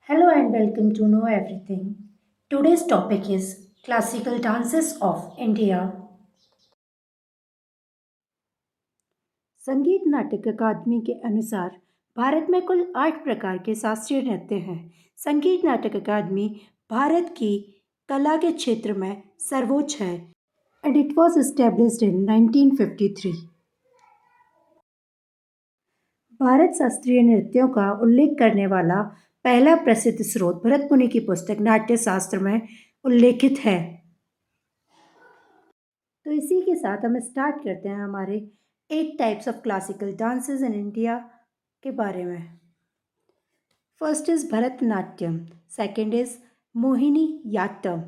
Hello and welcome to Know Everything. Today's topic is classical dances of India. संगीत नाटक अकादमी के अनुसार भारत में कुल 8 प्रकार के शास्त्रीय नृत्य हैं। संगीत नाटक अकादमी भारत की कला के क्षेत्र में सर्वोच्च है and it was established in 1953. Bharat शास्त्रीय नृत्यों का उल्लेख करने वाला पहला प्रसिद्ध स्रोत भरत मुनि की पुस्तक नाट्य शास्त्र में उल्लेखित है। तो इसी के साथ हम स्टार्ट करते हैं हमारे 8 types of classical dances in India के बारे में। First is Bharatanatyam, second is Mohiniyattam,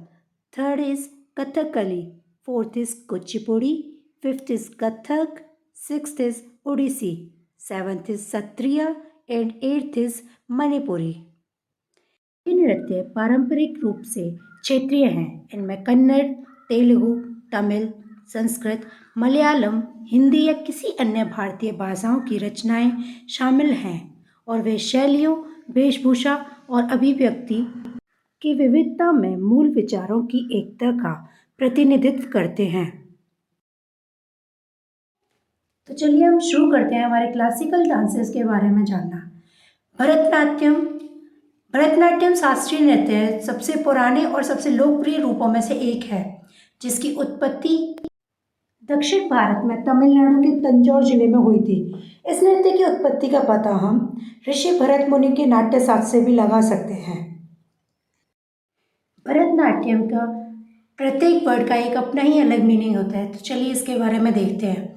third is Kathakali, fourth is Kuchipudi, fifth is Kathak, sixth is Odissi, seventh is Sattriya and eighth is Manipuri. ये नृत्य पारंपरिक रूप से क्षेत्रीय हैं। इनमें कन्नड़, तेलुगु, तमिल, संस्कृत, मलयालम, हिंदी या किसी अन्य भारतीय भाषाओं की रचनाएं शामिल हैं और वे शैलियों, वेशभूषा और अभिव्यक्ति की विविधता में मूल विचारों की एकता का प्रतिनिधित्व करते हैं। तो चलिए हम शुरू करते हैं हमारे क्लासिकल डांसेस के बारे में जानना। भरतनाट्यम भरतनाट्यम शास्त्रीय नृत्य सबसे पुराने और सबसे लोकप्रिय रूपों में से एक है, जिसकी उत्पत्ति दक्षिण भारत में तमिलनाडु के तंजौर जिले में हुई थी। इस नृत्य की उत्पत्ति का पता हम ऋषि भरत मुनि के नाट्य शास्त्र से भी लगा सकते हैं। भरतनाट्यम का प्रत्येक वर्ड का एक अपना ही अलग मीनिंग होता है, तो चलिए इसके बारे में देखते हैं।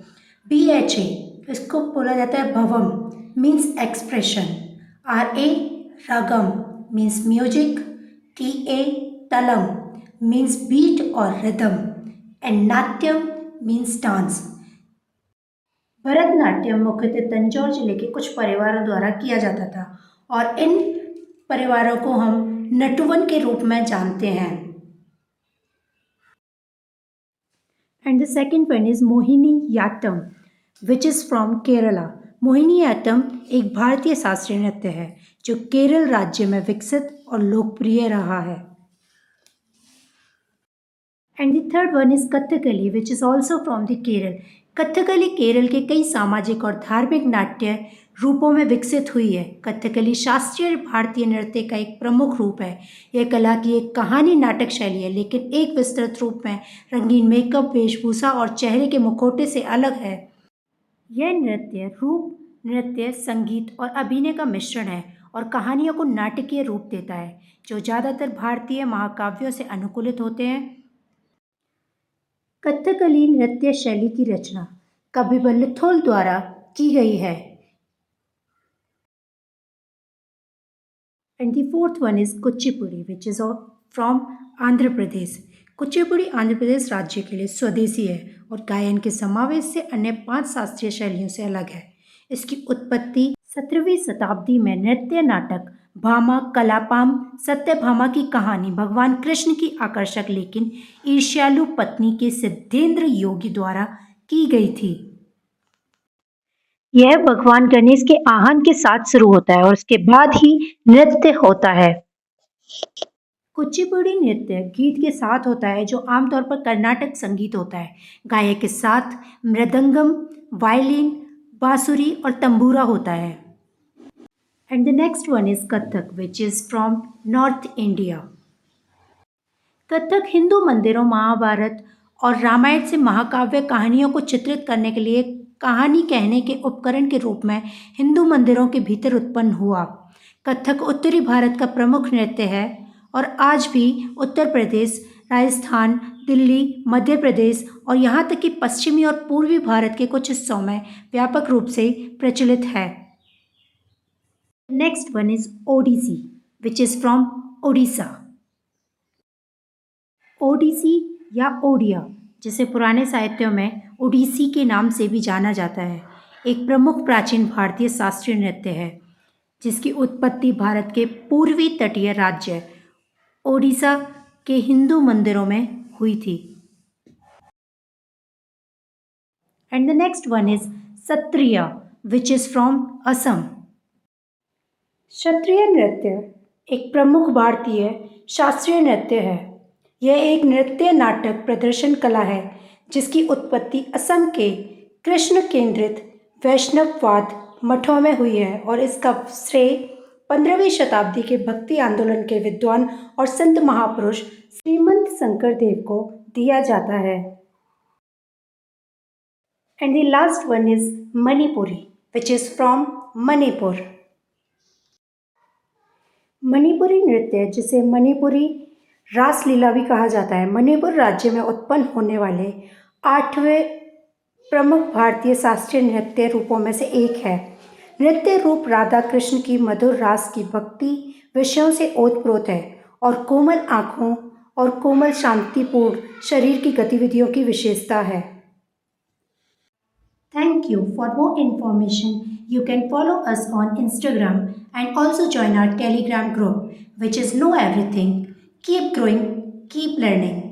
BHA इसको बोला जाता है bhavam, means expression. RA ragam means music. TA talam means beat और rhythm and natyam means dance. Bharatanatyam मुख्यतः तंजौर जिले के कुछ परिवारों द्वारा किया जाता था और इन परिवारों को हम नटुवन के रूप में जानते हैं। And the second one is Mohiniyattam which is from Kerala. Mohiniyattam एक भारतीय शास्त्रीय नृत्य है जो केरल राज्य में विकसित और लोकप्रिय रहा है। And the third one is Kathakali which is also from the Kerala. Kathakali Kerala के कई सामाजिक और धार्मिक नाट्य रूपों में विकसित हुई है। कथकली शास्त्रीय भारतीय नृत्य का एक प्रमुख रूप है। यह कला की एक कहानी नाटक शैली है, लेकिन एक विस्तृत रूप में रंगीन मेकअप, वेशभूषा और चेहरे के मुखौटे से अलग है। यह नृत्य रूप, नृत्य, संगीत और अभिनय का मिश्रण है और कहानियों को नाटकीय रूप देता है, जो ज़्यादातर भारतीय महाकाव्यों से अनुकूलित होते हैं। कथकली नृत्य शैली की रचना कविवल्लथोल द्वारा की गई है। And the fourth one is Kuchipudi which is from Andhra Pradesh. Kuchipudi Andhra Pradesh राज्य के लिए स्वदेशी है और गायन के समावेश से अन्य 5 शास्त्रीय शैलियों से अलग है। इसकी उत्पत्ति 17वीं शताब्दी में नृत्य नाटक भामा कलापाम सत्यभामा की कहानी भगवान कृष्ण की आकर्षक लेकिन ईर्ष्यालु पत्नी के सिद्धेंद्र योगी द्वारा की गई थी। यह भगवान गणेश के आह्वान के साथ शुरू होता है और उसके बाद ही नृत्य होता है। कुचिपुड़ी नृत्य गीत के साथ होता है जो आमतौर पर कर्नाटक संगीत होता है। गायक के साथ मृदंगम, वायलिन, बांसुरी और तंबूरा होता है। And the next one is Kathak which is from north India. Kathak Hindu मंदिरों, महाभारत और रामायण से महाकाव्य कहानियों को चित्रित करने के लिए कहानी कहने के उपकरण के रूप में हिंदू मंदिरों के भीतर उत्पन्न हुआ। कथक उत्तरी भारत का प्रमुख नृत्य है और आज भी उत्तर प्रदेश, राजस्थान, दिल्ली, मध्य प्रदेश और यहाँ तक कि पश्चिमी और पूर्वी भारत के कुछ हिस्सों में व्यापक रूप से प्रचलित है। Next one is Odissi which is from Odisha. Odissi या ओडिया, जिसे पुराने साहित्यों में ओडिसी के नाम से भी जाना जाता है, एक प्रमुख प्राचीन भारतीय शास्त्रीय नृत्य है जिसकी उत्पत्ति भारत के पूर्वी तटीय राज्य ओडिशा के हिंदू मंदिरों में हुई थी। And the next one is Sattriya which is from Assam. क्षत्रिय नृत्य एक प्रमुख भारतीय शास्त्रीय नृत्य है। यह एक नृत्य नाटक प्रदर्शन कला है जिसकी उत्पत्ति असम के कृष्ण केंद्रित वैष्णववाद मठों में हुई है और इसका श्रेय 15वीं शताब्दी के भक्ति आंदोलन के विद्वान और संत महापुरुष श्रीमंत शंकर देव को दिया जाता है। And the last one is Manipuri, which is from Manipur. Manipuri नृत्य जिसे मणिपुरी रासलीला भी कहा जाता है मणिपुर राज्य में उत्पन्न होने वाले 8वें प्रमुख भारतीय शास्त्रीय नृत्य रूपों में से एक है। नृत्य रूप राधा कृष्ण की मधुर रास की भक्ति विषयों से ओतप्रोत है और कोमल आँखों और कोमल शांतिपूर्ण शरीर की गतिविधियों की विशेषता है। Thank you. For more information, you can follow us on Instagram and also join our Telegram group, which is Know Everything. Keep growing, keep learning.